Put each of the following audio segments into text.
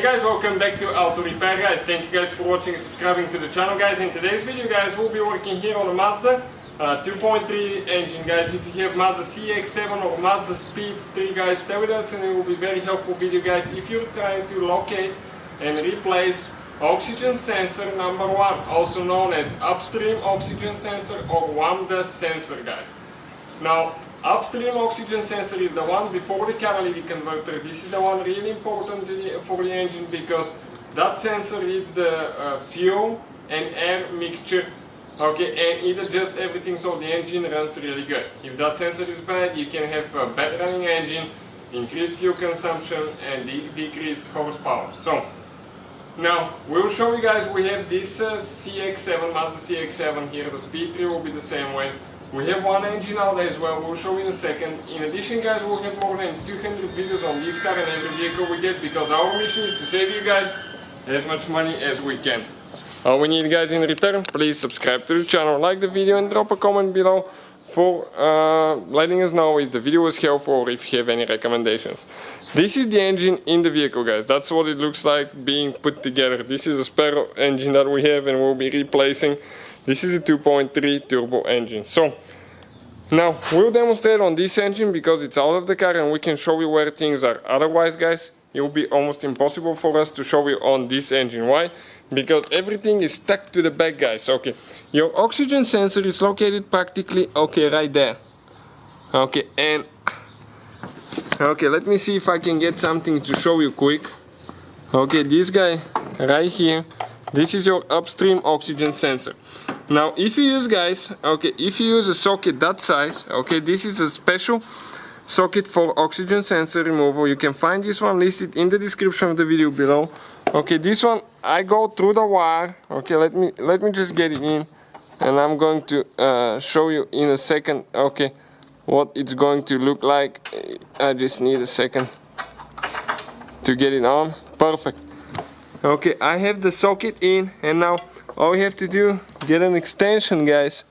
guys, welcome back to Auto Repair guys. Thank you guys for watching and subscribing to the channel guys. In today's video guys, we'll be working here on a Mazda 2.3 engine guys. If you have Mazda CX-7 or Mazdaspeed 3 guys, stay with us and it will be very helpful video guys if you're trying to locate and replace oxygen sensor number 1, also known as Upstream Oxygen Sensor or Lambda sensor guys. Now, Upstream Oxygen Sensor is the one before the catalytic converter. This is the one really important for the engine because that sensor reads the fuel and air mixture, okay, and it adjusts everything so the engine runs really good. If that sensor is bad, you can have a bad running engine, increased fuel consumption and decreased horsepower. So now we'll show you guys, we have this CX7, Mazda CX-7 here. The speed tree will be the same way. We have one engine out as well, we'll show you in a second. In addition guys, we'll have more than 200 videos on this car and every vehicle we get because our mission is to save you guys as much money as we can. All we need guys in return, please subscribe to the channel, like the video and drop a comment below for letting us know if the video was helpful or if you have any recommendations. This is the engine in the vehicle guys, that's what it looks like being put together. This is a spare engine that we have and we'll be replacing. This is a 2.3 turbo engine. So now we'll demonstrate on this engine because it's out of the car and we can show you where things are. Otherwise guys, it will be almost impossible for us to show you on this engine. Why? Because everything is stuck to the back guys. Okay, your oxygen sensor is located practically right there. Okay, and okay, let me see if I can get something to show you quick. Okay, this guy right here, this is your upstream oxygen sensor. Now if you use guys, okay, if you use a socket that size, okay, this is a special socket for oxygen sensor removal. You can find this one listed in the description of the video below. Okay, this one I go through the wire. Okay, let me just get it in and I'm going to show you in a second, okay, what it's going to look like. I just need a second to get it on. Perfect. Okay, I have the socket in and now all we have to do, get an extension guys.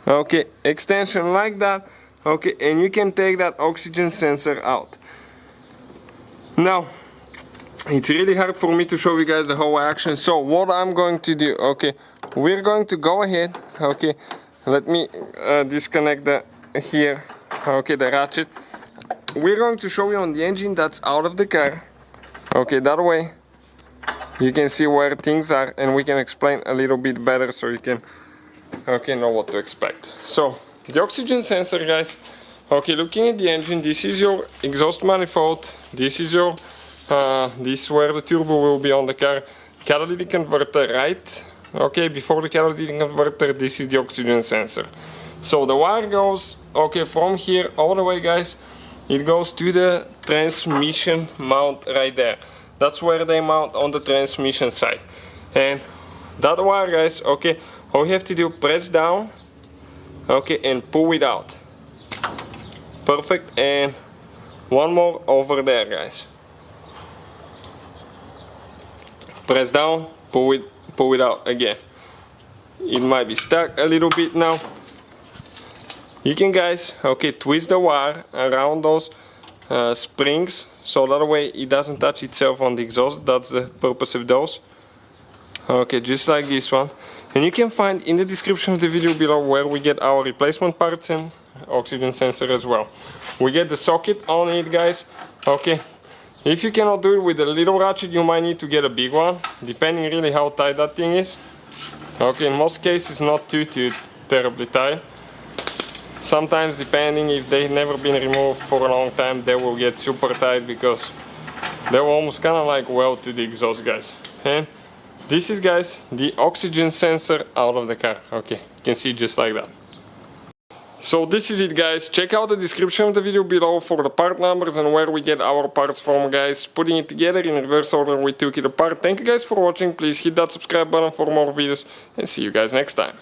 Okay, extension like that. Okay, and you can take that oxygen sensor out. Now, it's really hard for me to show you guys the whole action. So what I'm going to do, okay, we're going to go ahead, okay, let me disconnect the here, okay, the ratchet. We're going to show you on the engine that's out of the car. Okay, that way you can see where things are and we can explain a little bit better so you can know what to expect. So the oxygen sensor guys, okay, looking at the engine, this is your exhaust manifold, this is your this is where the turbo will be on the car, catalytic converter right, okay, before the catalytic converter this is the oxygen sensor. So the wire goes, okay, from here all the way guys, it goes to the transmission mount right there. That's where they mount on the transmission side. And that wire guys, okay, all you have to do, press down, okay, and pull it out. Perfect. And one more over there guys. Press down, pull it out again. It might be stuck a little bit now. You can guys, okay, twist the wire around those springs so that way it doesn't touch itself on the exhaust. That's the purpose of those. Okay, just like this one. And you can find in the description of the video below where we get our replacement parts and oxygen sensor as well. We get the socket on it guys. Okay, if you cannot do it with a little ratchet, you might need to get a big one, depending really how tight that thing is. Okay, in most cases not too terribly tight. Sometimes depending if they've never been removed for a long time, they will get super tight because they will almost kind of like weld to the exhaust guys. And this is guys the oxygen sensor out of the car. Okay, you can see just like that. So this is it guys, check out the description of the video below for the part numbers and where we get our parts from guys. Putting it together in reverse order we took it apart. Thank you guys for watching, please hit that subscribe button for more videos and see you guys next time.